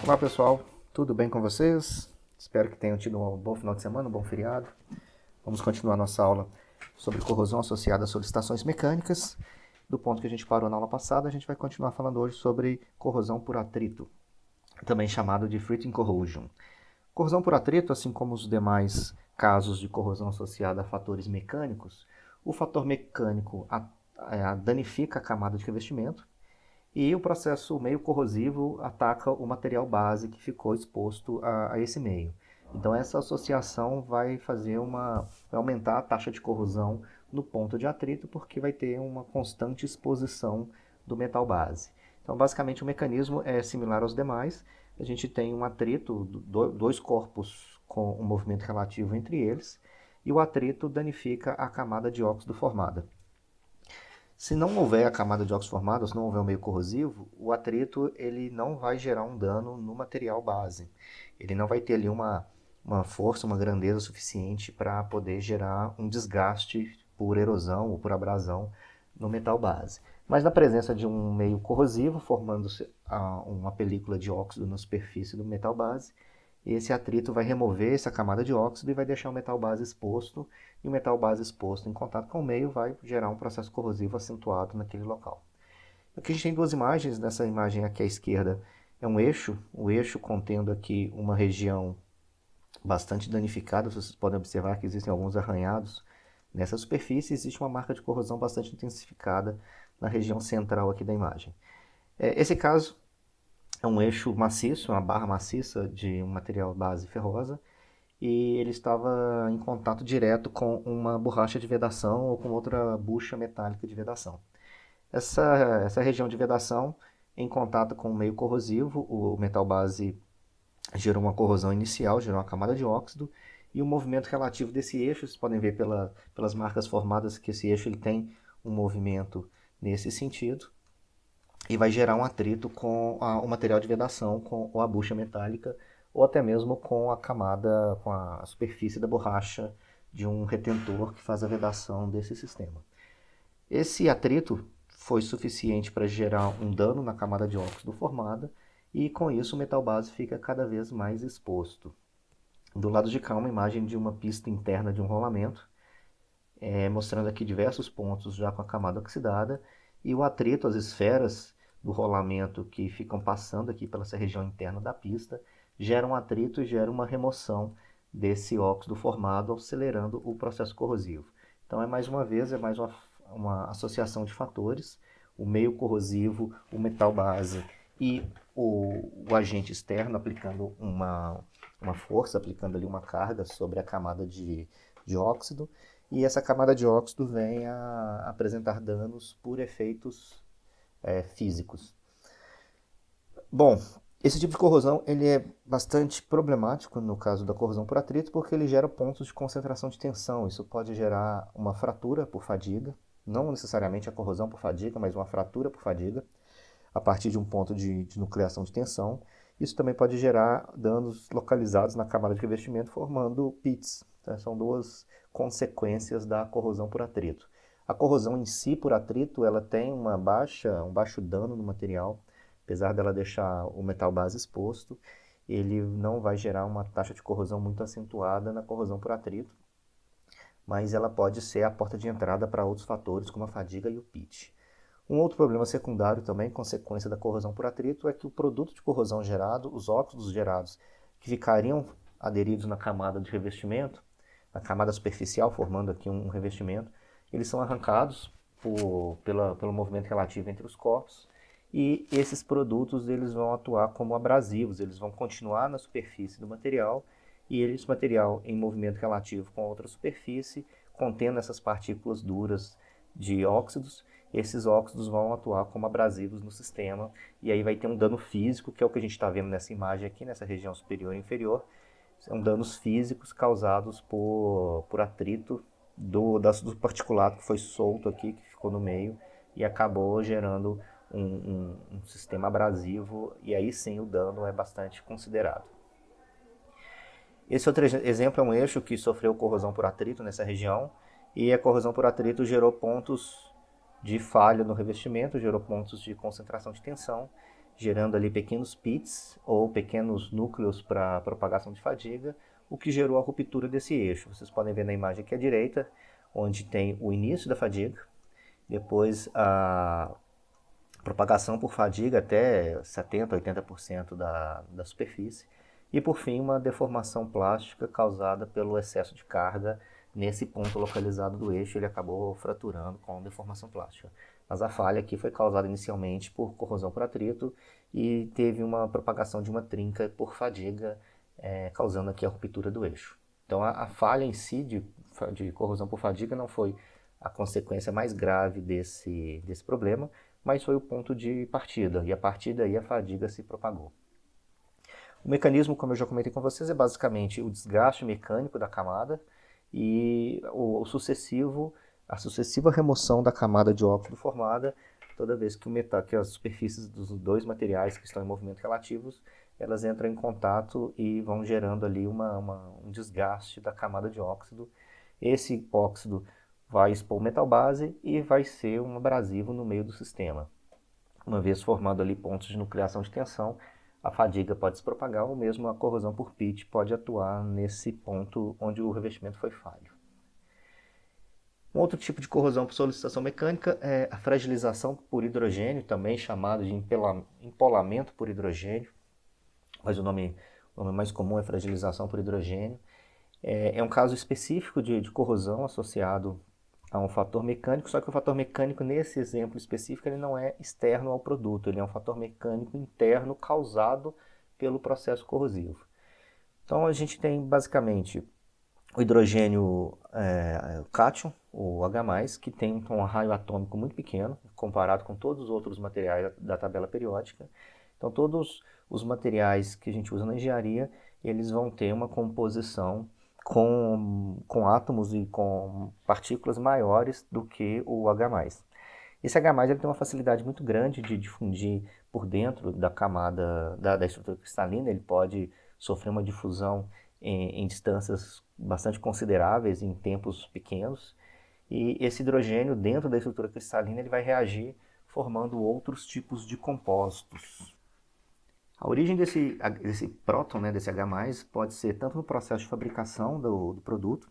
Olá pessoal, tudo bem com vocês? Espero que tenham tido um bom final de semana, um bom feriado. Vamos continuar nossa aula sobre corrosão associada a solicitações mecânicas. Do ponto que a gente parou na aula passada, a gente vai continuar falando hoje sobre corrosão por atrito, também chamado de friction corrosion. Corrosão por atrito, assim como os demais casos de corrosão associada a fatores mecânicos, o fator mecânico danifica a camada de revestimento e o processo meio corrosivo ataca o material base que ficou exposto a esse meio. Então essa associação vai vai aumentar a taxa de corrosão no ponto de atrito, porque vai ter uma constante exposição do metal base. Então basicamente o mecanismo é similar aos demais. A gente tem um atrito, dois corpos com um movimento relativo entre eles, e o atrito danifica a camada de óxido formada. Se não houver a camada de óxido formada, se não houver um meio corrosivo, o atrito ele não vai gerar um dano no material base. Ele não vai ter ali uma força, uma grandeza suficiente para poder gerar um desgaste por erosão ou por abrasão no metal base. Mas na presença de um meio corrosivo, formando-se uma película de óxido na superfície do metal base, esse atrito vai remover essa camada de óxido e vai deixar o metal base exposto, e o metal base exposto em contato com o meio vai gerar um processo corrosivo acentuado naquele local. Aqui a gente tem duas imagens. Nessa imagem aqui à esquerda é um eixo, o eixo contendo aqui uma região bastante danificada. Vocês podem observar que existem alguns arranhados nessa superfície. Existe uma marca de corrosão bastante intensificada na região central aqui da imagem. Esse caso é um eixo maciço, uma barra maciça de um material base ferrosa, e ele estava em contato direto com uma borracha de vedação ou com outra bucha metálica de vedação. Essa região de vedação, em contato com o meio corrosivo, o metal base gerou uma corrosão inicial, gerou uma camada de óxido, e o movimento relativo desse eixo, vocês podem ver pelas marcas formadas que esse eixo ele tem um movimento nesse sentido, e vai gerar um atrito com o material de vedação, com a bucha metálica, ou até mesmo com a camada, com a superfície da borracha de um retentor que faz a vedação desse sistema. Esse atrito foi suficiente para gerar um dano na camada de óxido formada, e com isso o metal base fica cada vez mais exposto. Do lado de cá, uma imagem de uma pista interna de um rolamento, mostrando aqui diversos pontos já com a camada oxidada, e o atrito, as esferas do rolamento que ficam passando aqui pela essa região interna da pista, geram um atrito e geram uma remoção desse óxido formado, acelerando o processo corrosivo. Então é mais uma vez, uma associação de fatores, o meio corrosivo, o metal base e o agente externo aplicando uma força, aplicando ali uma carga sobre a camada de óxido, e essa camada de óxido vem a apresentar danos por efeitos físicos. Bom, esse tipo de corrosão ele é bastante problemático no caso da corrosão por atrito, porque ele gera pontos de concentração de tensão. Isso pode gerar uma fratura por fadiga, não necessariamente a corrosão por fadiga, mas uma fratura por fadiga, a partir de um ponto de nucleação de tensão. Isso também pode gerar danos localizados na camada de revestimento, formando pits. Então, são duas consequências da corrosão por atrito. A corrosão em si, por atrito, ela tem um baixo dano no material. Apesar dela deixar o metal base exposto, ele não vai gerar uma taxa de corrosão muito acentuada na corrosão por atrito, mas ela pode ser a porta de entrada para outros fatores, como a fadiga e o pitch. Um outro problema secundário também, consequência da corrosão por atrito, é que o produto de corrosão gerado, os óxidos gerados, que ficariam aderidos na camada de revestimento, na camada superficial, formando aqui um revestimento, eles são arrancados pelo movimento relativo entre os corpos, e esses produtos eles vão atuar como abrasivos, eles vão continuar na superfície do material, e esse material em movimento relativo com outra superfície, contendo essas partículas duras de óxidos, esses óxidos vão atuar como abrasivos no sistema, e aí vai ter um dano físico, que é o que a gente está vendo nessa imagem aqui, nessa região superior e inferior. São danos físicos causados por atrito do particulato que foi solto aqui, que ficou no meio, e acabou gerando um sistema abrasivo, e aí sim o dano é bastante considerado. Esse outro exemplo é um eixo que sofreu corrosão por atrito nessa região, e a corrosão por atrito gerou pontos de falha no revestimento, gerou pontos de concentração de tensão, gerando ali pequenos pits ou pequenos núcleos para propagação de fadiga, o que gerou a ruptura desse eixo. Vocês podem ver na imagem aqui à direita, onde tem o início da fadiga, depois a propagação por fadiga até 70%, 80% da superfície, e por fim uma deformação plástica causada pelo excesso de carga nesse ponto localizado do eixo, ele acabou fraturando com deformação plástica. Mas a falha aqui foi causada inicialmente por corrosão por atrito e teve uma propagação de uma trinca por fadiga, causando aqui a ruptura do eixo. Então a falha em si de corrosão por fadiga não foi a consequência mais grave desse problema, mas foi o ponto de partida, e a partir daí a fadiga se propagou. O mecanismo, como eu já comentei com vocês, é basicamente o desgaste mecânico da camada e a sucessiva remoção da camada de óxido formada toda vez que as superfícies dos dois materiais que estão em movimento relativos, elas entram em contato e vão gerando ali um desgaste da camada de óxido. Esse óxido vai expor o metal base e vai ser um abrasivo no meio do sistema. Uma vez formando ali pontos de nucleação de tensão, a fadiga pode se propagar ou mesmo a corrosão por pitch pode atuar nesse ponto onde o revestimento foi falho. Um outro tipo de corrosão por solicitação mecânica é a fragilização por hidrogênio, também chamado de empolamento por hidrogênio, mas o nome mais comum é fragilização por hidrogênio. É um caso específico de corrosão associado a um fator mecânico, só que o fator mecânico nesse exemplo específico ele não é externo ao produto, ele é um fator mecânico interno causado pelo processo corrosivo. Então a gente tem basicamente o hidrogênio cátion, o H+, que tem um raio atômico muito pequeno, comparado com todos os outros materiais da tabela periódica. Então todos os materiais que a gente usa na engenharia, eles vão ter uma composição com átomos e com partículas maiores do que o H+. Esse H+, ele tem uma facilidade muito grande de difundir por dentro da camada da estrutura cristalina, ele pode sofrer uma difusão em distâncias bastante consideráveis, em tempos pequenos, e esse hidrogênio dentro da estrutura cristalina ele vai reagir formando outros tipos de compostos. A origem desse próton, né, desse H+, pode ser tanto no processo de fabricação do produto,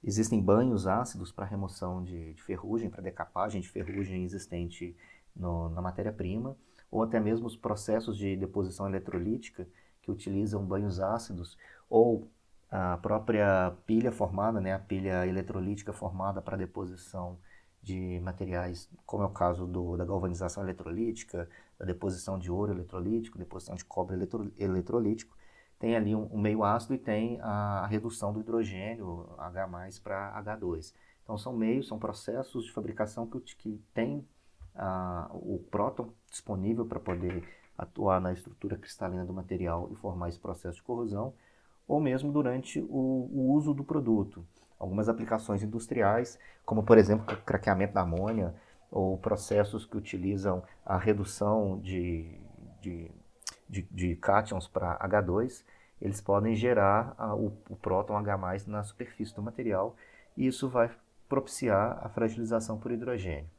existem banhos ácidos para remoção de ferrugem, para decapagem de ferrugem existente na matéria-prima, ou até mesmo os processos de deposição eletrolítica que utilizam banhos ácidos, ou a própria pilha formada, né, a pilha eletrolítica formada para deposição de materiais, como é o caso da galvanização eletrolítica, da deposição de ouro eletrolítico, deposição de cobre eletrolítico, tem ali um meio ácido e tem a redução do hidrogênio H+ para H2. Então são processos de fabricação que tem o próton disponível para poder atuar na estrutura cristalina do material e formar esse processo de corrosão, ou mesmo durante o uso do produto. Algumas aplicações industriais, como por exemplo o craqueamento da amônia, ou processos que utilizam a redução de cátions para H2, eles podem gerar o próton H+ na superfície do material, e isso vai propiciar a fragilização por hidrogênio.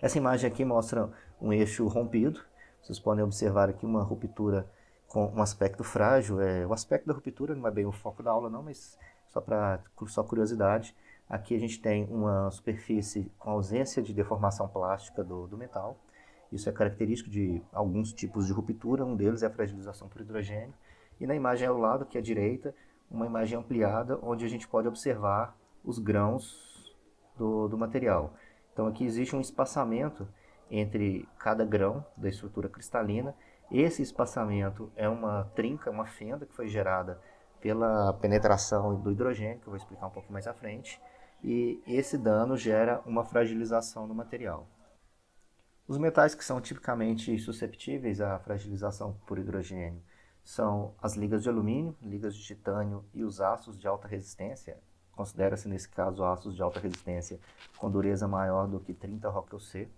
Essa imagem aqui mostra um eixo rompido, vocês podem observar aqui uma ruptura com um aspecto frágil. O aspecto da ruptura não é bem o foco da aula não, mas só curiosidade. Aqui a gente tem uma superfície com ausência de deformação plástica do metal. Isso é característico de alguns tipos de ruptura, um deles é a fragilização por hidrogênio. E na imagem ao lado, aqui à direita, uma imagem ampliada, onde a gente pode observar os grãos do material. Então aqui existe um espaçamento entre cada grão da estrutura cristalina. Esse espaçamento é uma trinca, uma fenda que foi gerada pela penetração do hidrogênio, que eu vou explicar um pouco mais à frente, e esse dano gera uma fragilização do material. Os metais que são tipicamente susceptíveis à fragilização por hidrogênio são as ligas de alumínio, ligas de titânio e os aços de alta resistência. Considera-se nesse caso aços de alta resistência com dureza maior do que 30 RoC.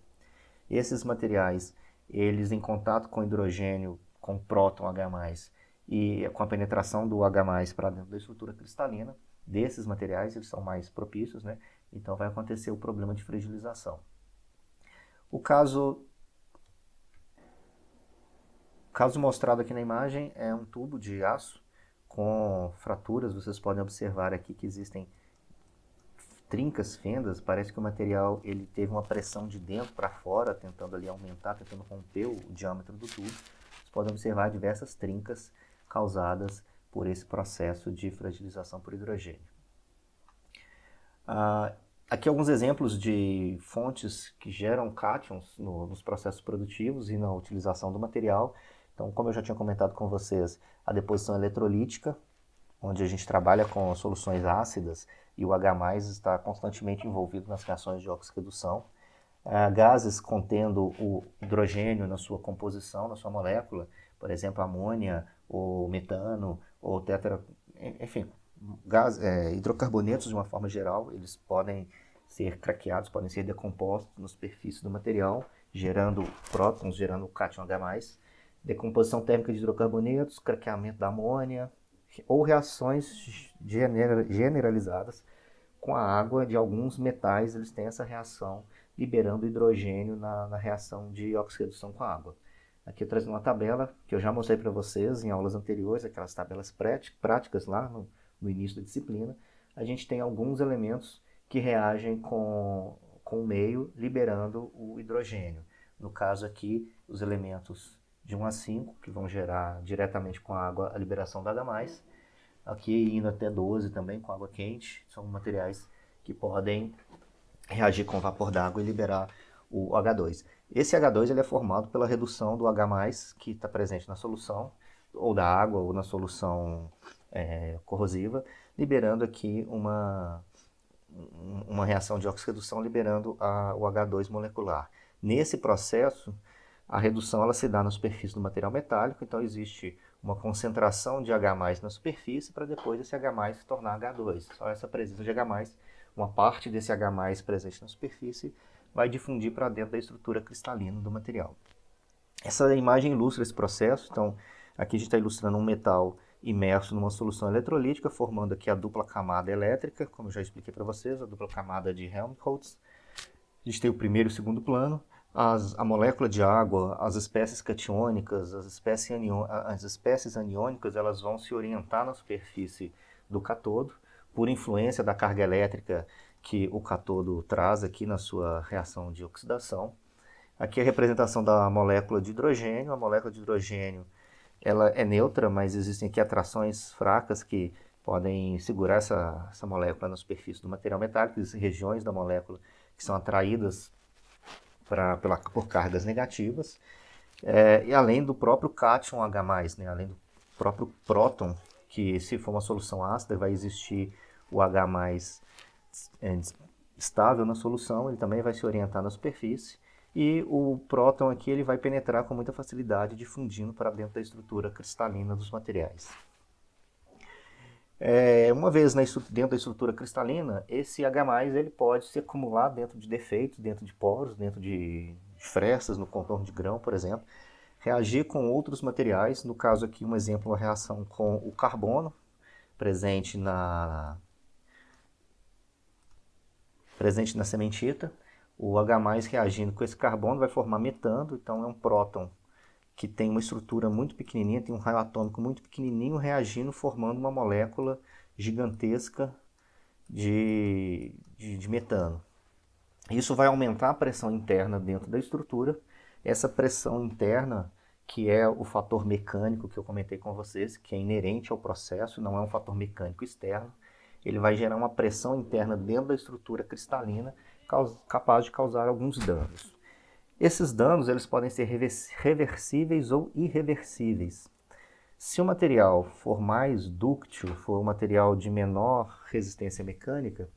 Esses materiais, eles em contato com hidrogênio, com próton H+, e com a penetração do H+ para dentro da estrutura cristalina, desses materiais, eles são mais propícios, né? Então vai acontecer o problema de fragilização. O caso O caso mostrado aqui na imagem é um tubo de aço com fraturas. Vocês podem observar aqui que existem trincas, fendas. Parece que o material ele teve uma pressão de dentro para fora, tentando ali aumentar, tentando romper o diâmetro do tubo. Vocês podem observar diversas trincas causadas por esse processo de fragilização por hidrogênio. Aqui alguns exemplos de fontes que geram cátions nos processos produtivos e na utilização do material. Então, como eu já tinha comentado com vocês, a deposição eletrolítica, onde a gente trabalha com soluções ácidas e o H+ está constantemente envolvido nas reações de oxirredução. Gases contendo o hidrogênio na sua composição, na sua molécula, por exemplo, amônia, ou metano, ou enfim, hidrocarbonetos de uma forma geral, eles podem ser craqueados, podem ser decompostos na superfície do material, gerando prótons, gerando o cátion H+, decomposição térmica de hidrocarbonetos, craqueamento da amônia, ou reações generalizadas com a água de alguns metais, eles têm essa reação liberando hidrogênio na reação de oxirredução com a água. Aqui eu trago uma tabela que eu já mostrei para vocês em aulas anteriores, aquelas tabelas práticas lá no início da disciplina. A gente tem alguns elementos que reagem com o meio, liberando o hidrogênio. No caso aqui, os elementos de 1 a 5, que vão gerar diretamente com a água a liberação da H+. Aqui indo até 12 também, com água quente, são materiais que podem reagir com o vapor d'água e liberar o H2. Esse H2 ele é formado pela redução do H+, que está presente na solução, ou da água, ou na solução corrosiva, liberando aqui uma reação de oxirredução, liberando o H2 molecular. Nesse processo, a redução ela se dá na superfície do material metálico, então existe uma concentração de H+ na superfície para depois esse H+ se tornar H2. Só essa presença de H+, uma parte desse H+ presente na superfície, vai difundir para dentro da estrutura cristalina do material. Essa imagem ilustra esse processo. Então, aqui a gente está ilustrando um metal imerso numa solução eletrolítica, formando aqui a dupla camada elétrica, como eu já expliquei para vocês, a dupla camada de Helmholtz. A gente tem o primeiro e o segundo plano. A molécula de água, as espécies catiônicas, as espécies aniônicas, elas vão se orientar na superfície do cátodo, por influência da carga elétrica que o cátodo traz aqui na sua reação de oxidação. Aqui a representação da molécula de hidrogênio. A molécula de hidrogênio ela é neutra, mas existem aqui atrações fracas que podem segurar essa molécula na superfície do material metálico. Existem regiões da molécula que são atraídas por cargas negativas, e além do próprio cátion H+, né, além do próprio próton, que se for uma solução ácida vai existir o H+ estável na solução, ele também vai se orientar na superfície, e o próton aqui ele vai penetrar com muita facilidade, difundindo para dentro da estrutura cristalina dos materiais. Uma vez dentro da estrutura cristalina, esse H+ ele pode se acumular dentro de defeitos, dentro de poros, dentro de frestas no contorno de grão, por exemplo, reagir com outros materiais. No caso aqui, um exemplo, a reação com o carbono, presente na cementita. O H+ reagindo com esse carbono vai formar metano, então é um próton que tem uma estrutura muito pequenininha, tem um raio atômico muito pequenininho, reagindo, formando uma molécula gigantesca de metano. Isso vai aumentar a pressão interna dentro da estrutura. Essa pressão interna, que é o fator mecânico que eu comentei com vocês, que é inerente ao processo, não é um fator mecânico externo, ele vai gerar uma pressão interna dentro da estrutura cristalina, capaz de causar alguns danos. Esses danos eles podem ser reversíveis ou irreversíveis. Se o material for mais dúctil, for um material de menor resistência mecânica,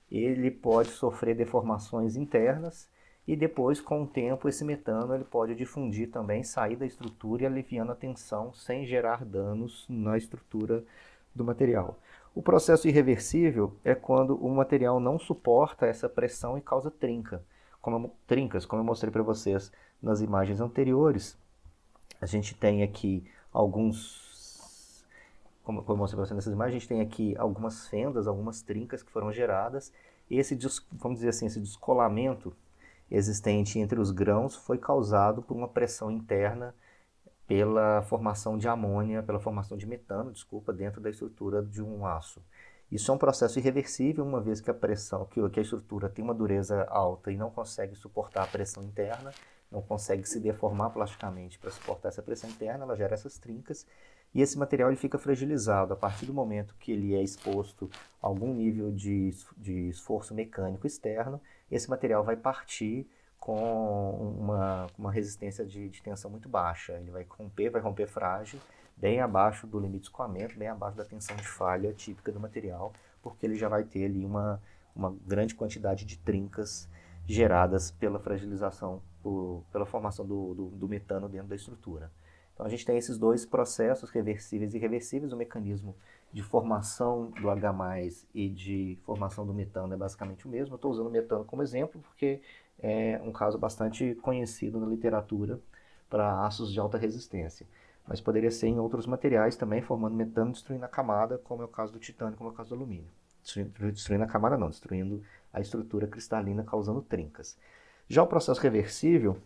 ele pode sofrer deformações internas e depois, com o tempo, esse metano ele pode difundir também, sair da estrutura e aliviando a tensão sem gerar danos na estrutura do material. O processo irreversível é quando o material não suporta essa pressão e causa trincas, como eu mostrei para vocês nas imagens anteriores. A gente tem aqui como eu mostrei para vocês nessas imagens, a gente tem aqui algumas fendas, algumas trincas que foram geradas. Vamos dizer assim, esse descolamento existente entre os grãos foi causado por uma pressão interna pela formação de amônia, pela formação de metano, desculpa, dentro da estrutura de um aço. Isso é um processo irreversível, uma vez que a pressão, que a estrutura tem uma dureza alta e não consegue suportar a pressão interna, não consegue se deformar plasticamente para suportar essa pressão interna, ela gera essas trincas e esse material ele fica fragilizado a partir do momento que ele é exposto a algum nível de esforço mecânico externo, esse material vai partir com uma resistência de tensão muito baixa, ele vai romper frágil, bem abaixo do limite de escoamento, bem abaixo da tensão de falha típica do material, porque ele já vai ter ali uma grande quantidade de trincas geradas pela fragilização, pela formação do metano dentro da estrutura. Então a gente tem esses dois processos, reversíveis e irreversíveis. O mecanismo de formação do H+, e de formação do metano é basicamente o mesmo. Eu estou usando o metano como exemplo porque é um caso bastante conhecido na literatura para aços de alta resistência. Mas poderia ser em outros materiais também, formando metano, destruindo a camada, como é o caso do titânio, como é o caso do alumínio. Destruindo a camada não, destruindo a estrutura cristalina, causando trincas. Já o processo reversível,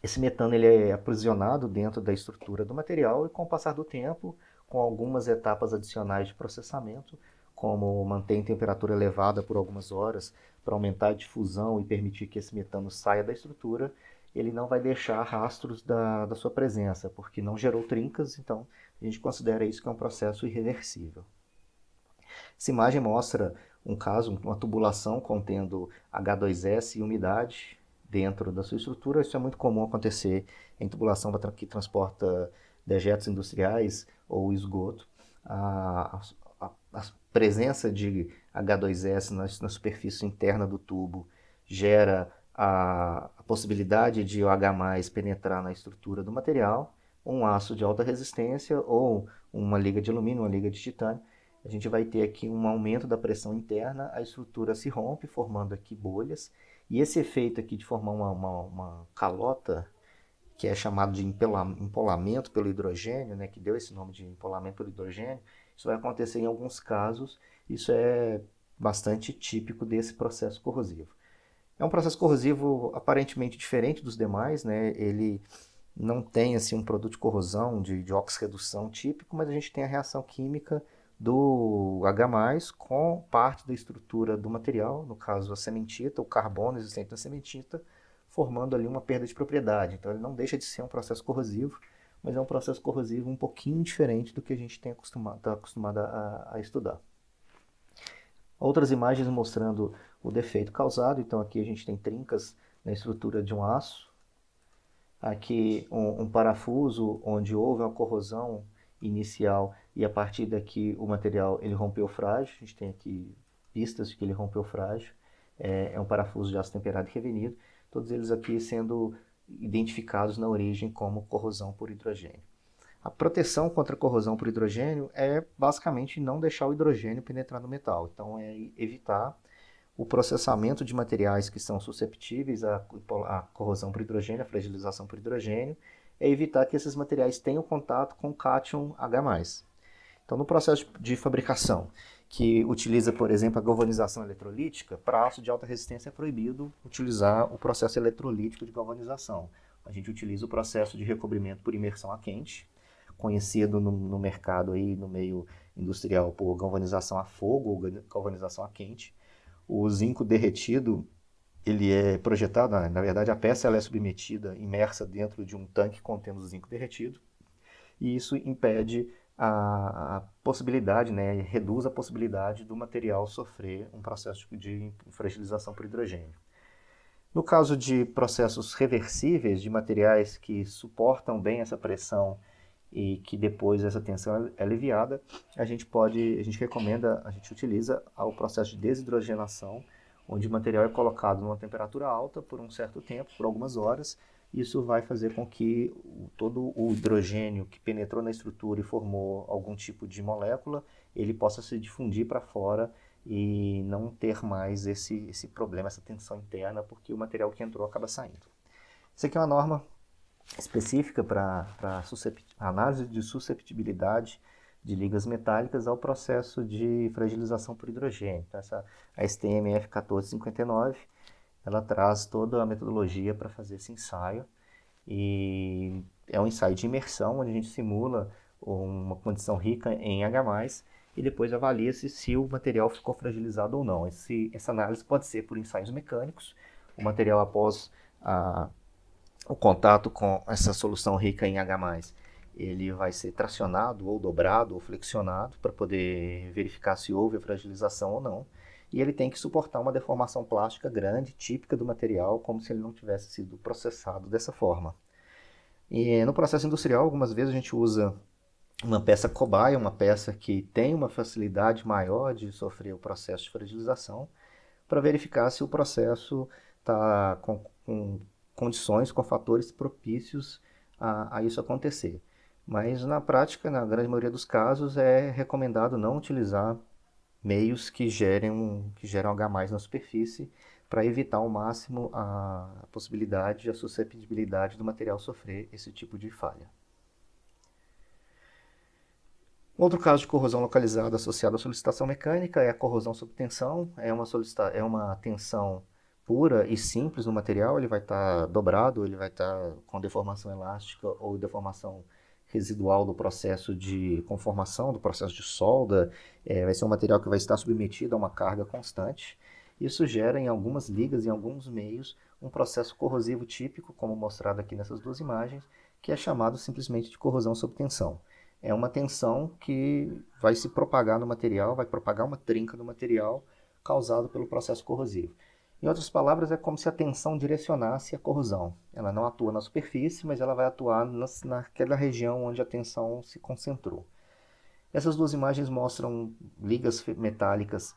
esse metano ele é aprisionado dentro da estrutura do material e com o passar do tempo, com algumas etapas adicionais de processamento, como manter em temperatura elevada por algumas horas para aumentar a difusão e permitir que esse metano saia da estrutura, ele não vai deixar rastros da sua presença, porque não gerou trincas, então a gente considera isso que é um processo irreversível. Essa imagem mostra um caso, uma tubulação contendo H2S e umidade dentro da sua estrutura. Isso é muito comum acontecer em tubulação que transporta dejetos industriais ou esgoto. A presença de H2S na superfície interna do tubo gera a possibilidade de o H+ penetrar na estrutura do material, um aço de alta resistência ou uma liga de alumínio, uma liga de titânio. A gente vai ter aqui um aumento da pressão interna, a estrutura se rompe, formando aqui bolhas, e esse efeito aqui de formar uma calota, que é chamado de empolamento pelo hidrogênio, né, que deu esse nome de empolamento pelo hidrogênio, isso vai acontecer em alguns casos, isso é bastante típico desse processo corrosivo. É um processo corrosivo aparentemente diferente dos demais, né? Ele não tem assim, um produto de corrosão, de oxirredução típico, mas a gente tem a reação química do H+, com parte da estrutura do material, no caso a cementita, o carbono existente na cementita, formando ali uma perda de propriedade. Então ele não deixa de ser um processo corrosivo, mas é um processo corrosivo um pouquinho diferente do que a gente está acostumado a estudar. Outras imagens mostrando o defeito causado, então aqui a gente tem trincas na estrutura de um aço, aqui um parafuso onde houve uma corrosão inicial e a partir daqui o material ele rompeu frágil, a gente tem aqui pistas de que ele rompeu frágil, é um parafuso de aço temperado e revenido, todos eles aqui sendo identificados na origem como corrosão por hidrogênio. A proteção contra a corrosão por hidrogênio é basicamente não deixar o hidrogênio penetrar no metal, então é evitar o processamento de materiais que são susceptíveis à corrosão por hidrogênio, à fragilização por hidrogênio, é evitar que esses materiais tenham contato com cátion H+. Então, no processo de fabricação, que utiliza, por exemplo, a galvanização eletrolítica, para aço de alta resistência é proibido utilizar o processo eletrolítico de galvanização. A gente utiliza o processo de recobrimento por imersão a quente, conhecido no mercado, aí, no meio industrial, por galvanização a fogo ou galvanização a quente. O zinco derretido, ele é projetado, na verdade a peça ela é submetida, imersa dentro de um tanque contendo zinco derretido, e isso impede a possibilidade, né, reduz a possibilidade do material sofrer um processo de fragilização por hidrogênio. No caso de processos reversíveis, de materiais que suportam bem essa pressão e que depois essa tensão é aliviada, a gente recomenda, a gente utiliza o processo de desidrogenação, onde o material é colocado numa temperatura alta por um certo tempo, por algumas horas. Isso vai fazer com que todo o hidrogênio que penetrou na estrutura e formou algum tipo de molécula, ele possa se difundir para fora e não ter mais esse problema, essa tensão interna, porque o material que entrou acaba saindo. Isso aqui é uma norma específica para análise de susceptibilidade de ligas metálicas ao processo de fragilização por hidrogênio. Então, a STM F1459, ela traz toda a metodologia para fazer esse ensaio e é um ensaio de imersão, onde a gente simula uma condição rica em H+, e depois avalia-se se o material ficou fragilizado ou não. Essa análise pode ser por ensaios mecânicos, o material após o contato com essa solução rica em H+, ele vai ser tracionado ou dobrado ou flexionado para poder verificar se houve a fragilização ou não. E ele tem que suportar uma deformação plástica grande, típica do material, como se ele não tivesse sido processado dessa forma. E no processo industrial, algumas vezes a gente usa uma peça cobaia, uma peça que tem uma facilidade maior de sofrer o processo de fragilização, para verificar se o processo está com condições, com fatores propícios a isso acontecer. Mas na prática, na grande maioria dos casos, é recomendado não utilizar meios que geram H+ na superfície, para evitar ao máximo a possibilidade, a susceptibilidade do material sofrer esse tipo de falha. Outro caso de corrosão localizada associada à solicitação mecânica é a corrosão sob tensão. É uma tensão pura e simples no material, ele vai estar dobrado, ele vai estar com deformação elástica ou deformação residual do processo de conformação, do processo de solda. Vai ser um material que vai estar submetido a uma carga constante. Isso gera em algumas ligas, em alguns meios, um processo corrosivo típico, como mostrado aqui nessas duas imagens, que é chamado simplesmente de corrosão sob tensão. É uma tensão que vai se propagar no material, vai propagar uma trinca no material causado pelo processo corrosivo. Em outras palavras, é como se a tensão direcionasse a corrosão. Ela não atua na superfície, mas ela vai atuar naquela região onde a tensão se concentrou. Essas duas imagens mostram ligas metálicas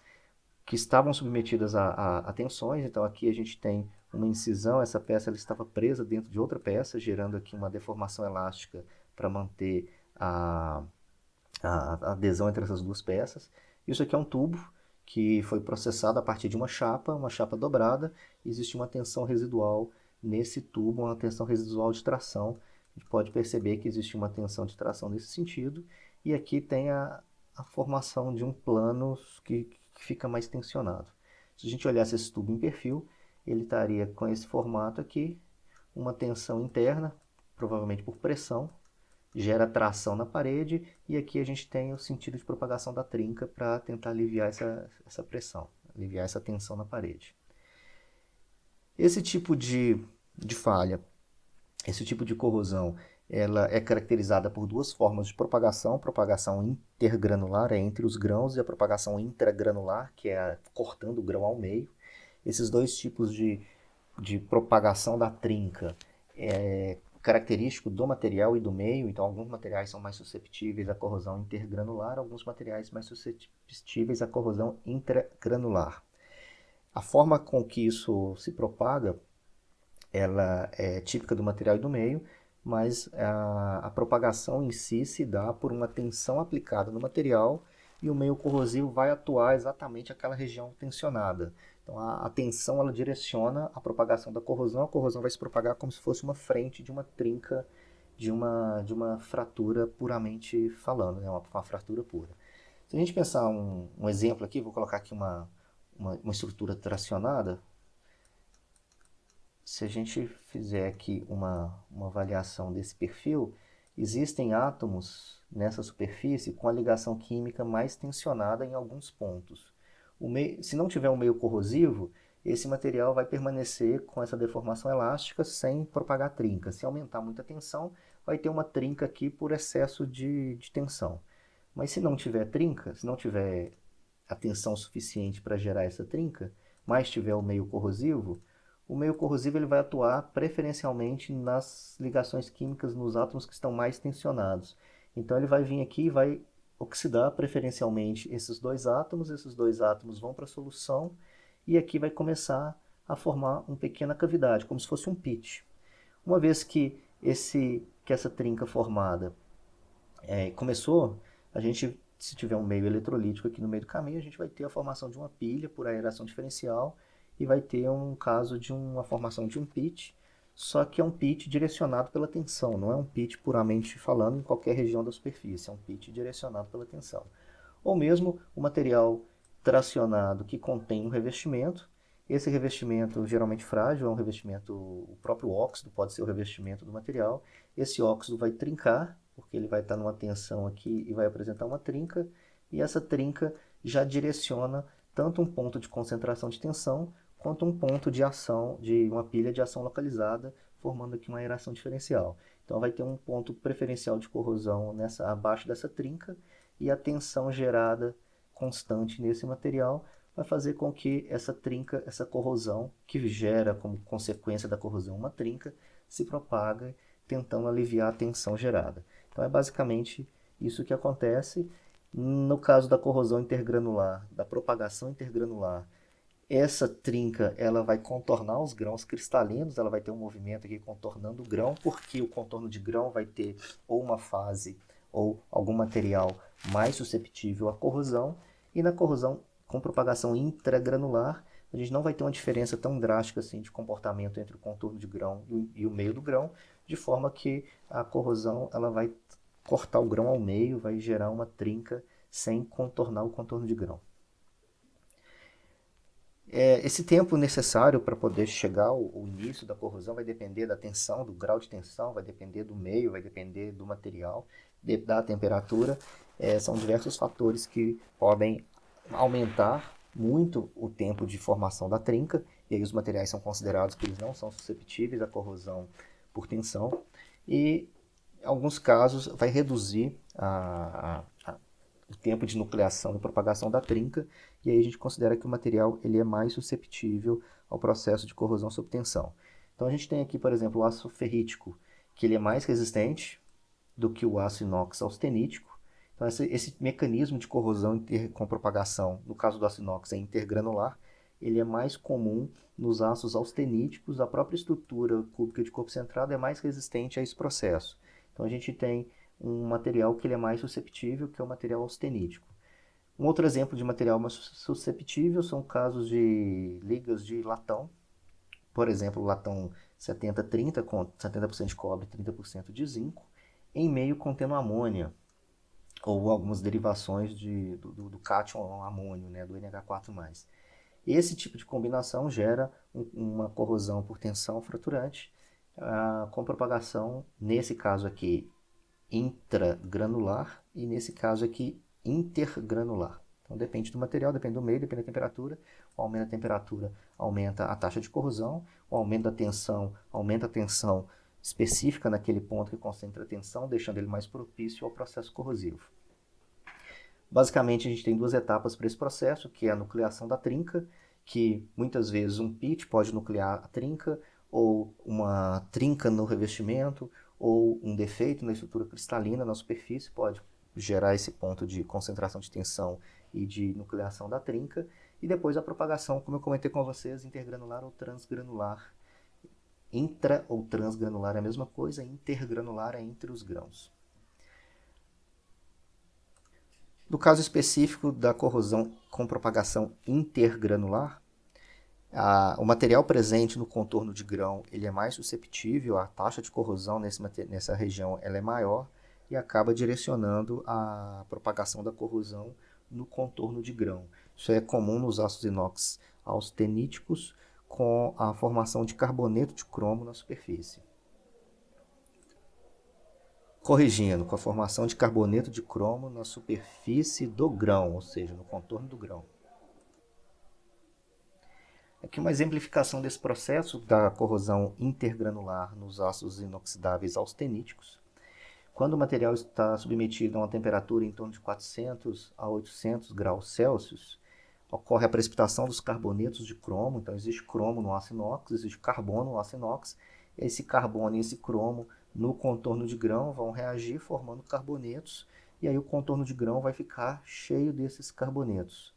que estavam submetidas a tensões. Então aqui a gente tem uma incisão, essa peça ela estava presa dentro de outra peça, gerando aqui uma deformação elástica para manter a adesão entre essas duas peças. Isso aqui é um tubo que foi processado a partir de uma chapa dobrada. Existe uma tensão residual nesse tubo, uma tensão residual de tração. A gente pode perceber que existe uma tensão de tração nesse sentido. E aqui tem a formação de um plano que fica mais tensionado. Se a gente olhasse esse tubo em perfil, ele estaria com esse formato aqui, uma tensão interna, provavelmente por pressão, gera tração na parede, e aqui a gente tem o sentido de propagação da trinca para tentar aliviar essa pressão, aliviar essa tensão na parede. Esse tipo de falha, esse tipo de corrosão, ela é caracterizada por duas formas de propagação intergranular, é entre os grãos, e a propagação intragranular, que é cortando o grão ao meio. Esses dois tipos de propagação da trinca é característico do material e do meio. Então alguns materiais são mais susceptíveis à corrosão intergranular, alguns materiais mais susceptíveis à corrosão intragranular. A forma com que isso se propaga, ela é típica do material e do meio, mas a propagação em si se dá por uma tensão aplicada no material, e o meio corrosivo vai atuar exatamente aquela região tensionada. Então a tensão ela direciona a propagação da corrosão. A corrosão vai se propagar como se fosse uma frente de uma trinca, de uma fratura puramente falando, né? Uma fratura pura. Se a gente pensar um exemplo aqui, vou colocar aqui uma estrutura tracionada. Se a gente fizer aqui uma avaliação desse perfil, existem átomos nessa superfície com a ligação química mais tensionada em alguns pontos. Se não tiver um meio corrosivo, esse material vai permanecer com essa deformação elástica sem propagar trinca. Se aumentar muita tensão, vai ter uma trinca aqui por excesso de tensão. Mas se não tiver trinca, se não tiver a tensão suficiente para gerar essa trinca, mas tiver o meio corrosivo ele vai atuar preferencialmente nas ligações químicas nos átomos que estão mais tensionados. Então ele vai vir aqui e vai oxidar preferencialmente esses dois átomos vão para a solução, e aqui vai começar a formar uma pequena cavidade, como se fosse um pitch. Uma vez que essa trinca formada começou, se tiver um meio eletrolítico aqui no meio do caminho, a gente vai ter a formação de uma pilha por aeração diferencial, e vai ter um caso de uma formação de um pitch, só que é um pitch direcionado pela tensão, não é um pitch puramente falando em qualquer região da superfície, é um pitch direcionado pela tensão. Ou mesmo o material tracionado que contém um revestimento, Esse revestimento geralmente frágil é um revestimento, o próprio óxido pode ser o revestimento do material. Esse óxido vai trincar, porque ele vai estar numa tensão aqui e vai apresentar uma trinca, e essa trinca já direciona tanto um ponto de concentração de tensão quanto um ponto de ação, de uma pilha de ação localizada, formando aqui uma aeração diferencial. Então vai ter um ponto preferencial de corrosão abaixo dessa trinca, e a tensão gerada constante nesse material vai fazer com que essa trinca, essa corrosão, que gera como consequência da corrosão uma trinca, se propaga tentando aliviar a tensão gerada. Então é basicamente isso que acontece. No caso da corrosão intergranular, da propagação intergranular, essa trinca ela vai contornar os grãos cristalinos, ela vai ter um movimento aqui contornando o grão, porque o contorno de grão vai ter ou uma fase ou algum material mais susceptível à corrosão, e na corrosão com propagação intragranular, a gente não vai ter uma diferença tão drástica assim de comportamento entre o contorno de grão e o meio do grão, de forma que a corrosão ela vai cortar o grão ao meio, vai gerar uma trinca sem contornar o contorno de grão. Esse tempo necessário para poder chegar ao início da corrosão vai depender da tensão, do grau de tensão, vai depender do meio, vai depender do material, da temperatura. São diversos fatores que podem aumentar muito o tempo de formação da trinca, e aí os materiais são considerados que eles não são susceptíveis à corrosão por tensão, e em alguns casos vai reduzir o tempo de nucleação e propagação da trinca, e aí a gente considera que o material ele é mais susceptível ao processo de corrosão sob tensão. Então a gente tem aqui, por exemplo, o aço ferrítico, que ele é mais resistente do que o aço inox austenítico. Então esse mecanismo de corrosão com propagação, no caso do aço inox é intergranular, ele é mais comum nos aços austeníticos, a própria estrutura cúbica de corpo centrado é mais resistente a esse processo. Então a gente tem um material que ele é mais susceptível, que é o material austenítico. Um outro exemplo de material mais susceptível são casos de ligas de latão, por exemplo, latão 70-30, com 70% de cobre e 30% de zinco, em meio contendo amônia, ou algumas derivações do cátion amônio, né, do NH4+. Esse tipo de combinação gera uma corrosão por tensão fraturante, com propagação, nesse caso aqui, intragranular, e nesse caso aqui, intergranular. Então depende do material, depende do meio, depende da temperatura. O aumento da temperatura aumenta a taxa de corrosão, o aumento da tensão aumenta a tensão específica naquele ponto que concentra a tensão, deixando ele mais propício ao processo corrosivo. Basicamente a gente tem duas etapas para esse processo, que é a nucleação da trinca, que muitas vezes um pit pode nuclear a trinca, ou uma trinca no revestimento, ou um defeito na estrutura cristalina na superfície pode gerar esse ponto de concentração de tensão e de nucleação da trinca, e depois a propagação, como eu comentei com vocês, intergranular ou transgranular. Intra ou transgranular é a mesma coisa, intergranular é entre os grãos. No caso específico da corrosão com propagação intergranular, o material presente no contorno de grão ele é mais susceptível, a taxa de corrosão nessa região ela é maior e acaba direcionando a propagação da corrosão no contorno de grão. Isso é comum nos aços inox austeníticos com a formação de carboneto de cromo na superfície. Corrigindo, com a formação de carboneto de cromo na superfície do grão, ou seja, no contorno do grão. Aqui uma exemplificação desse processo da corrosão intergranular nos aços inoxidáveis austeníticos. Quando o material está submetido a uma temperatura em torno de 400 a 800 graus Celsius, ocorre a precipitação dos carbonetos de cromo. Então existe cromo no aço inox, existe carbono no aço inox. Esse carbono e esse cromo no contorno de grão vão reagir formando carbonetos, e aí o contorno de grão vai ficar cheio desses carbonetos.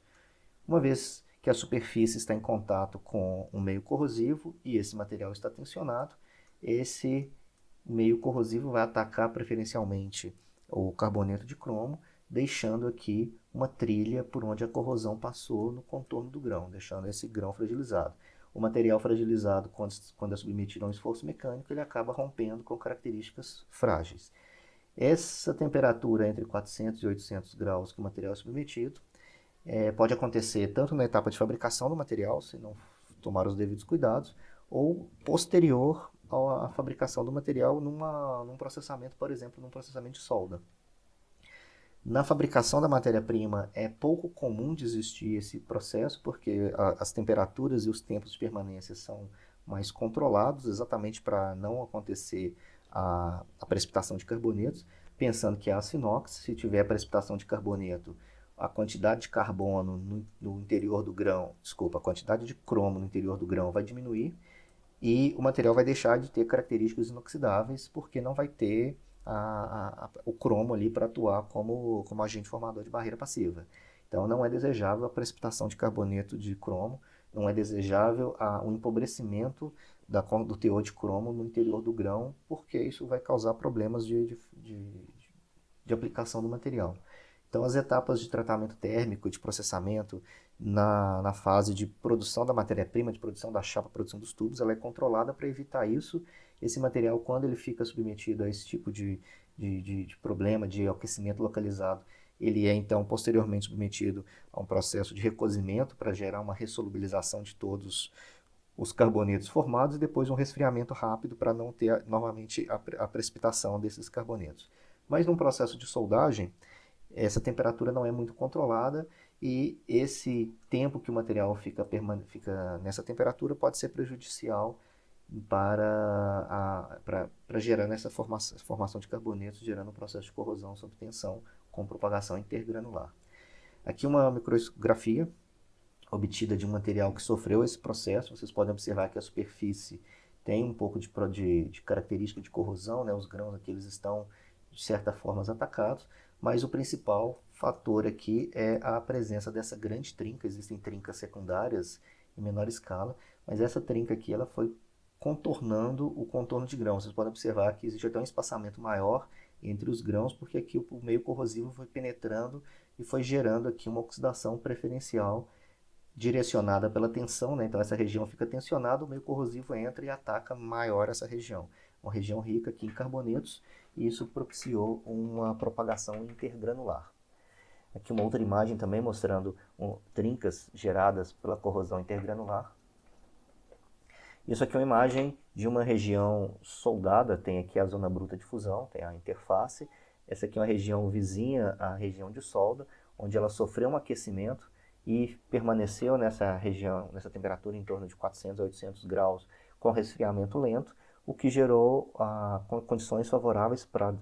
Uma vez que a superfície está em contato com um meio corrosivo e esse material está tensionado, esse meio corrosivo vai atacar preferencialmente o carboneto de cromo, deixando aqui uma trilha por onde a corrosão passou no contorno do grão, deixando esse grão fragilizado. O material fragilizado, quando é submetido a um esforço mecânico, ele acaba rompendo com características frágeis. Essa temperatura entre 400 e 800 graus que o material é submetido pode acontecer tanto na etapa de fabricação do material, se não tomar os devidos cuidados, ou posterior à fabricação do material num processamento, por exemplo, num processamento de solda. Na fabricação da matéria-prima é pouco comum de existir esse processo, porque as temperaturas e os tempos de permanência são mais controlados, exatamente para não acontecer a precipitação de carbonetos, pensando que é aço inox, se tiver precipitação de carboneto, a quantidade de carbono no interior do grão, desculpa, a quantidade de cromo no interior do grão vai diminuir, e o material vai deixar de ter características inoxidáveis, porque não vai ter o cromo ali para atuar como agente formador de barreira passiva. Então não é desejável a precipitação de carboneto de cromo, não é desejável o empobrecimento do teor de cromo no interior do grão, porque isso vai causar problemas de aplicação do material. Então, as etapas de tratamento térmico, de processamento, na fase de produção da matéria-prima, de produção da chapa, produção dos tubos, ela é controlada para evitar isso. Esse material, quando ele fica submetido a esse tipo de problema de aquecimento localizado, ele é então posteriormente submetido a um processo de recozimento para gerar uma ressolubilização de todos os carbonetos formados e depois um resfriamento rápido para não ter novamente a precipitação desses carbonetos. Mas num processo de soldagem, essa temperatura não é muito controlada e esse tempo que o material fica nessa temperatura pode ser prejudicial para gerar essa formação de carbonetos, gerando um processo de corrosão sob tensão com propagação intergranular. Aqui uma micrografia obtida de um material que sofreu esse processo. Vocês podem observar que a superfície tem um pouco de característica de corrosão, né? Os grãos aqui eles estão de certa forma atacados, mas o principal fator aqui é a presença dessa grande trinca. Existem trincas secundárias em menor escala, mas essa trinca aqui ela foi contornando o contorno de grão. Vocês podem observar que existe até um espaçamento maior entre os grãos, porque aqui o meio corrosivo foi penetrando e foi gerando aqui uma oxidação preferencial direcionada pela tensão, né? Então essa região fica tensionada, o meio corrosivo entra e ataca maior essa região. Uma região rica aqui em carbonetos, e isso propiciou uma propagação intergranular. Aqui uma outra imagem também mostrando trincas geradas pela corrosão intergranular. Isso aqui é uma imagem de uma região soldada, tem aqui a zona bruta de fusão, tem a interface. Essa aqui é uma região vizinha à região de solda, onde ela sofreu um aquecimento e permaneceu nessa região, nessa temperatura em torno de 400 a 800 graus com resfriamento lento, o que gerou condições favoráveis para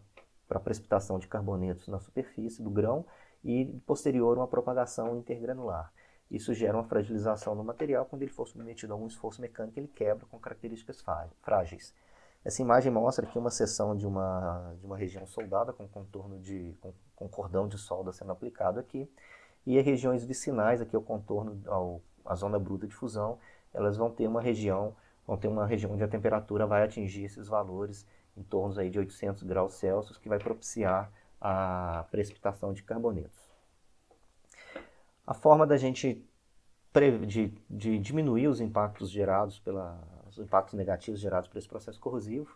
a precipitação de carbonetos na superfície do grão e posterior uma propagação intergranular. Isso gera uma fragilização no material. Quando ele for submetido a algum esforço mecânico, ele quebra com características frágeis. Essa imagem mostra aqui uma seção de uma região soldada com contorno com cordão de solda sendo aplicado aqui, e as regiões vicinais, aqui o contorno, a zona bruta de fusão, elas vão ter uma região onde a temperatura vai atingir esses valores em torno aí de 800 graus Celsius, que vai propiciar a precipitação de carbonetos. A forma da gente de diminuir os impactos os impactos negativos gerados por esse processo corrosivo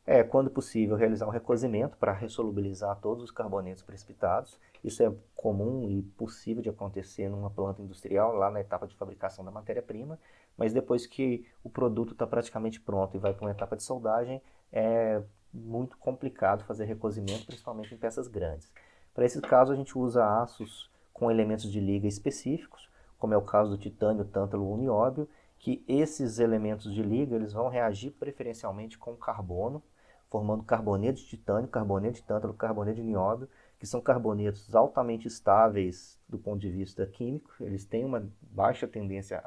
é, quando possível, realizar um recozimento para ressolubilizar todos os carbonetos precipitados. Isso é comum e possível de acontecer numa planta industrial, lá na etapa de fabricação da matéria-prima, mas depois que o produto está praticamente pronto e vai para uma etapa de soldagem, é muito complicado fazer recozimento, principalmente em peças grandes. Para esse caso, a gente usa aços com elementos de liga específicos, como é o caso do titânio, tântalo ou nióbio, que esses elementos de liga eles vão reagir preferencialmente com carbono, formando carboneto de titânio, carboneto de tântalo, carboneto de nióbio, que são carbonetos altamente estáveis do ponto de vista químico. Eles têm uma baixa tendência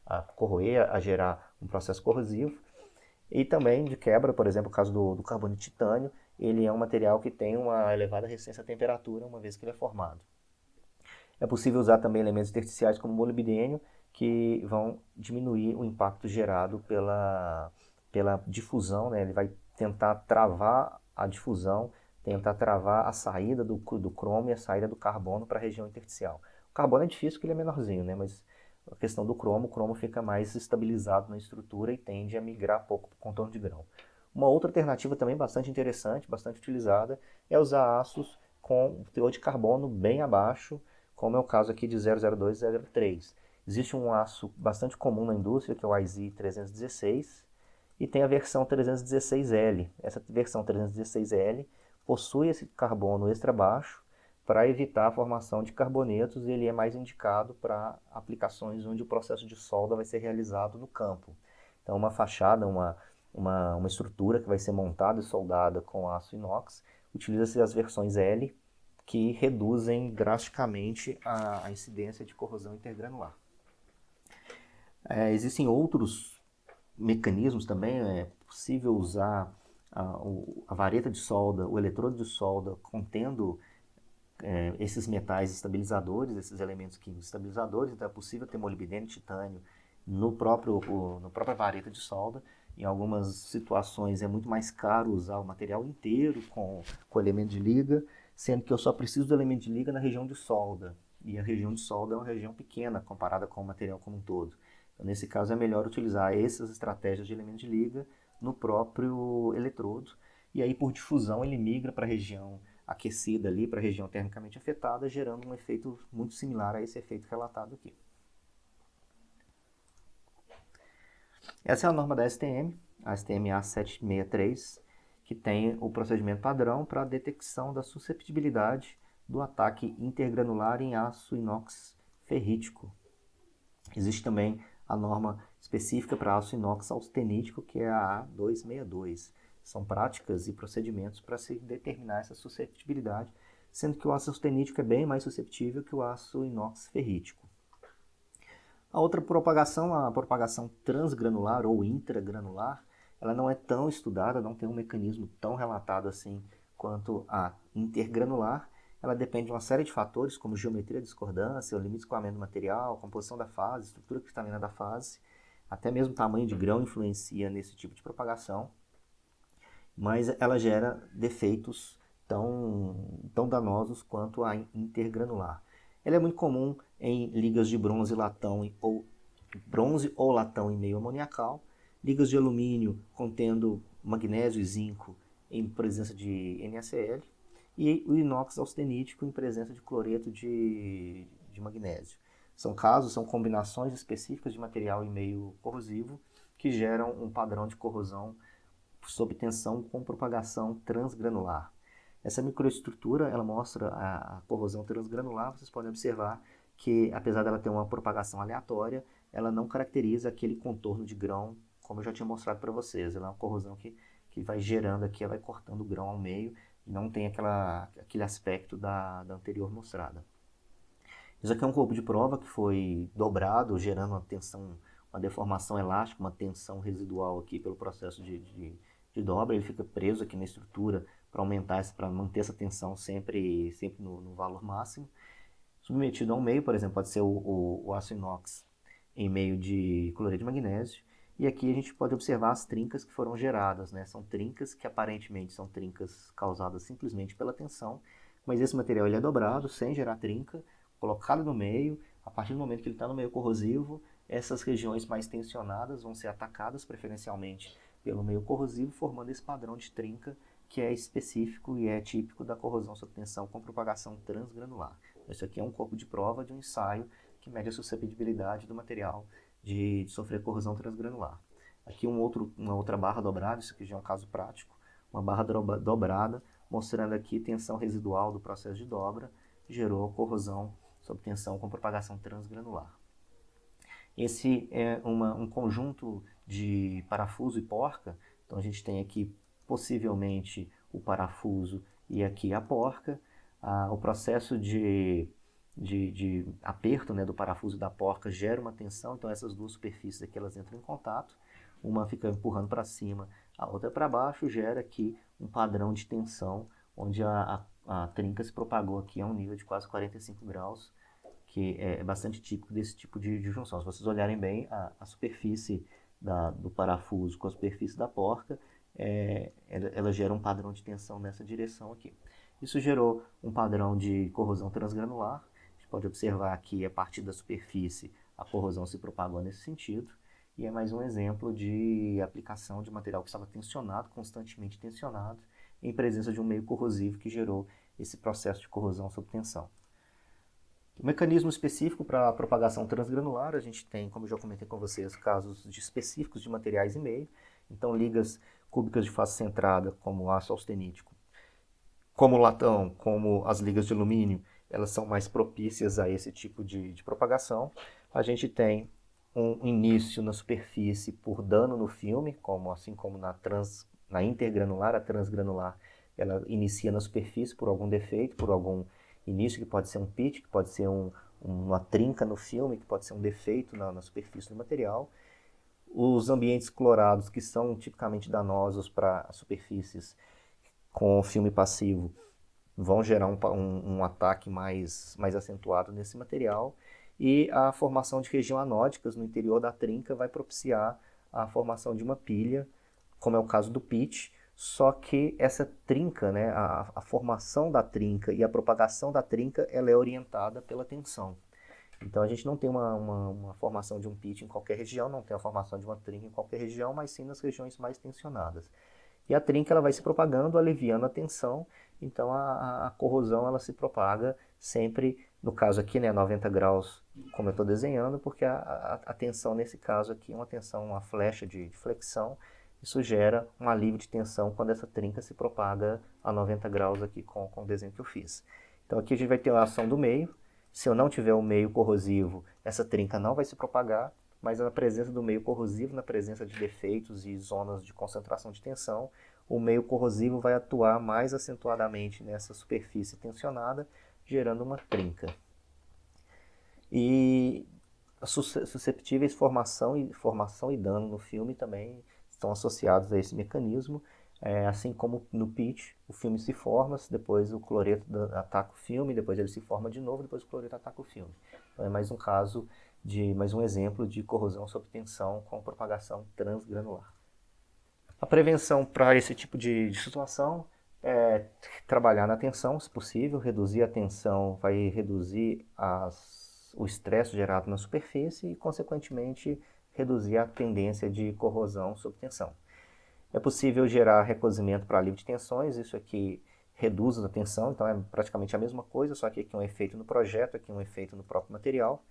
a corroer, a gerar um processo corrosivo. E também de quebra, por exemplo, o caso do carboneto de titânio, ele é um material que tem uma elevada resistência à temperatura, uma vez que ele é formado. É possível usar também elementos intersticiais como molibdênio, que vão diminuir o impacto gerado pela difusão, né? Ele vai tentar travar a difusão, tentar travar a saída do cromo e a saída do carbono para a região intersticial. O carbono é difícil porque ele é menorzinho, né? Mas a questão do cromo, o cromo fica mais estabilizado na estrutura e tende a migrar pouco para o contorno de grão. Uma outra alternativa também bastante interessante, bastante utilizada, é usar aços com teor de carbono bem abaixo, como é o caso aqui de 002 e 003. Existe um aço bastante comum na indústria, que é o IZ316, e tem a versão 316L. Essa versão 316L possui esse carbono extra baixo para evitar a formação de carbonetos, e ele é mais indicado para aplicações onde o processo de solda vai ser realizado no campo. Então, uma fachada, uma estrutura que vai ser montada e soldada com aço inox, utiliza-se as versões L, que reduzem drasticamente a incidência de corrosão intergranular. Existem outros mecanismos também, é possível usar a vareta de solda, o eletrodo de solda contendo esses metais estabilizadores, esses elementos químicos estabilizadores, então é possível ter molibdênio e titânio no própria vareta de solda. Em algumas situações é muito mais caro usar o material inteiro com o elemento de liga, sendo que eu só preciso do elemento de liga na região de solda. E a região de solda é uma região pequena comparada com o material como um todo. Então, nesse caso, é melhor utilizar essas estratégias de elemento de liga no próprio eletrodo. E aí, por difusão, ele migra para a região aquecida ali, para a região termicamente afetada, gerando um efeito muito similar a esse efeito relatado aqui. Essa é a norma da STM, a STM A763, que tem o procedimento padrão para a detecção da susceptibilidade do ataque intergranular em aço inox ferrítico. Existe também a norma específica para aço inox austenítico, que é a A262. São práticas e procedimentos para se determinar essa susceptibilidade, sendo que o aço austenítico é bem mais susceptível que o aço inox ferrítico. A outra propagação, a propagação transgranular ou intragranular, ela não é tão estudada, não tem um mecanismo tão relatado assim quanto a intergranular. Ela depende de uma série de fatores, como geometria, discordância, o limite de escoamento do material, composição da fase, estrutura cristalina da fase, até mesmo tamanho de grão influencia nesse tipo de propagação, mas ela gera defeitos tão danosos quanto a intergranular. Ela é muito comum em ligas de bronze, bronze ou latão em meio amoniacal, ligas de alumínio contendo magnésio e zinco em presença de NaCl, e o inox austenítico em presença de cloreto de magnésio. São combinações específicas de material em meio corrosivo que geram um padrão de corrosão sob tensão com propagação transgranular. Essa microestrutura ela mostra a corrosão transgranular. Vocês podem observar que, apesar dela ter uma propagação aleatória, ela não caracteriza aquele contorno de grão, como eu já tinha mostrado para vocês. Ela é uma corrosão que vai gerando aqui, ela vai cortando o grão ao meio e não tem aquele aspecto da anterior mostrada. Isso aqui é um corpo de prova que foi dobrado, gerando uma tensão, uma deformação elástica, uma tensão residual aqui pelo processo de dobra. Ele fica preso aqui na estrutura para manter essa tensão sempre no valor máximo. Submetido a um meio, por exemplo, pode ser o aço inox em meio de cloreto de magnésio. E aqui a gente pode observar as trincas que foram geradas, né? São trincas que aparentemente são trincas causadas simplesmente pela tensão, mas esse material ele é dobrado sem gerar trinca, colocado no meio. A partir do momento que ele está no meio corrosivo, essas regiões mais tensionadas vão ser atacadas preferencialmente pelo meio corrosivo, formando esse padrão de trinca que é específico e é típico da corrosão sob tensão com propagação transgranular. Isso aqui é um corpo de prova de um ensaio que mede a susceptibilidade do material de sofrer corrosão transgranular. Aqui uma outra barra dobrada, isso aqui já é um caso prático, uma barra dobrada, mostrando aqui tensão residual do processo de dobra, gerou corrosão sob tensão com propagação transgranular. Esse é um conjunto de parafuso e porca, então a gente tem aqui possivelmente o parafuso e aqui a porca. O processo de aperto, né, do parafuso da porca gera uma tensão, então essas duas superfícies aqui elas entram em contato, uma fica empurrando para cima, a outra para baixo, gera aqui um padrão de tensão, onde a trinca se propagou aqui a um nível de quase 45 graus, que é bastante típico desse tipo de junção. Se vocês olharem bem, a superfície do parafuso com a superfície da porca, ela gera um padrão de tensão nessa direção aqui. Isso gerou um padrão de corrosão transgranular. A gente pode observar que a partir da superfície a corrosão se propagou nesse sentido. E é mais um exemplo de aplicação de material que estava tensionado, constantemente tensionado, em presença de um meio corrosivo que gerou esse processo de corrosão sob tensão. O mecanismo específico para a propagação transgranular, a gente tem, como eu já comentei com vocês, casos específicos de materiais e meio. Então, ligas cúbicas de face centrada, como o aço austenítico, como o latão, como as ligas de alumínio, elas são mais propícias a esse tipo de propagação. A gente tem um início na superfície por dano no filme, assim como na intergranular, a transgranular, ela inicia na superfície por algum defeito, por algum início, que pode ser um pitch, que pode ser uma trinca no filme, que pode ser um defeito na superfície do material. Os ambientes clorados, que são tipicamente danosos para superfícies com filme passivo, vão gerar um ataque mais acentuado nesse material. E a formação de regiões anódicas no interior da trinca vai propiciar a formação de uma pilha, como é o caso do pitch, só que essa trinca, né, a formação da trinca e a propagação da trinca, ela é orientada pela tensão. Então a gente não tem uma formação de um pitch em qualquer região, não tem a formação de uma trinca em qualquer região, mas sim nas regiões mais tensionadas. E a trinca ela vai se propagando, aliviando a tensão, então a corrosão ela se propaga sempre, no caso aqui, né, 90 graus, como eu estou desenhando, porque a tensão nesse caso aqui é uma tensão, uma flecha de flexão. Isso gera um alívio de tensão quando essa trinca se propaga a 90 graus aqui com o desenho que eu fiz. Então aqui a gente vai ter a ação do meio. Se eu não tiver o meio corrosivo, essa trinca não vai se propagar, mas na presença do meio corrosivo, na presença de defeitos e zonas de concentração de tensão, o meio corrosivo vai atuar mais acentuadamente nessa superfície tensionada, gerando uma trinca. E susceptíveis formação e dano no filme também estão associados a esse mecanismo. Assim como no pitch, o filme se forma, depois o cloreto ataca o filme, depois ele se forma de novo, depois o cloreto ataca o filme. Então é mais um caso, mais um exemplo de corrosão sob tensão com propagação transgranular. A prevenção para esse tipo de situação é trabalhar na tensão, se possível, reduzir a tensão vai reduzir o estresse gerado na superfície e, consequentemente, reduzir a tendência de corrosão sob tensão. É possível gerar recozimento para alívio de tensões, isso aqui reduz a tensão, então é praticamente a mesma coisa, só que aqui um efeito no projeto, aqui um efeito no próprio material.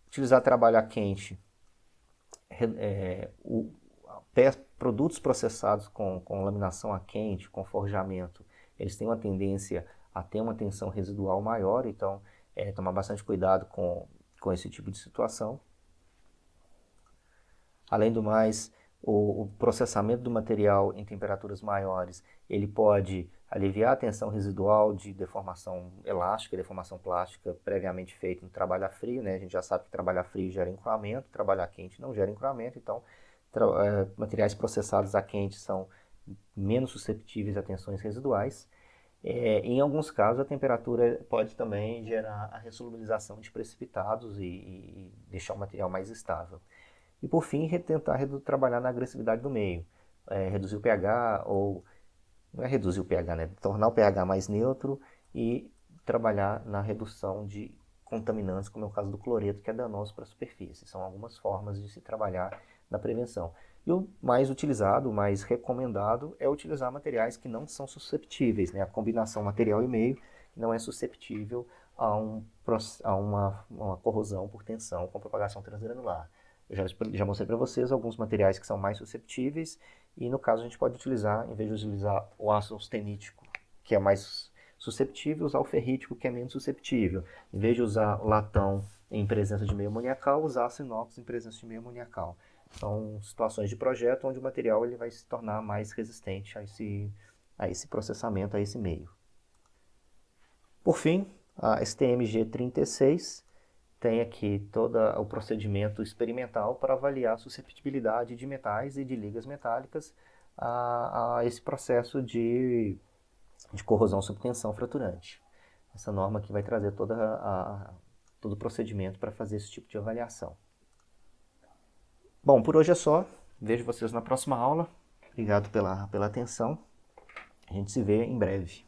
Utilizar trabalho a quente, produtos processados com laminação a quente, com forjamento, eles têm uma tendência a ter uma tensão residual maior, então tomar bastante cuidado com esse tipo de situação. Além do mais, o processamento do material em temperaturas maiores, ele pode aliviar a tensão residual de deformação elástica, deformação plástica previamente feita no trabalho a frio, né? A gente já sabe que trabalhar frio gera encurramento, trabalhar quente não gera encurramento, então materiais processados a quente são menos susceptíveis a tensões residuais. Em alguns casos, a temperatura pode também gerar a ressolubilização de precipitados e deixar o material mais estável. E por fim, tentar trabalhar na agressividade do meio, reduzir o pH, ou não é reduzir o pH, né? Tornar o pH mais neutro e trabalhar na redução de contaminantes, como é o caso do cloreto, que é danoso para a superfície. São algumas formas de se trabalhar na prevenção. E o mais utilizado, o mais recomendado, é utilizar materiais que não são susceptíveis, né? A combinação material e meio não é susceptível a uma corrosão por tensão com propagação transgranular. Eu já mostrei para vocês alguns materiais que são mais susceptíveis e, no caso, a gente pode utilizar, em vez de utilizar o aço austenítico, que é mais susceptível, usar o ferrítico, que é menos susceptível. Em vez de usar o latão em presença de meio amoniacal, usar aço inox em presença de meio amoniacal. São situações de projeto onde o material ele vai se tornar mais resistente a esse processamento, a esse meio. Por fim, a STMG 36 tem aqui todo o procedimento experimental para avaliar a susceptibilidade de metais e de ligas metálicas a esse processo de corrosão sob tensão fraturante. Essa norma aqui vai trazer todo o procedimento para fazer esse tipo de avaliação. Bom, por hoje é só. Vejo vocês na próxima aula. Obrigado pela atenção. A gente se vê em breve.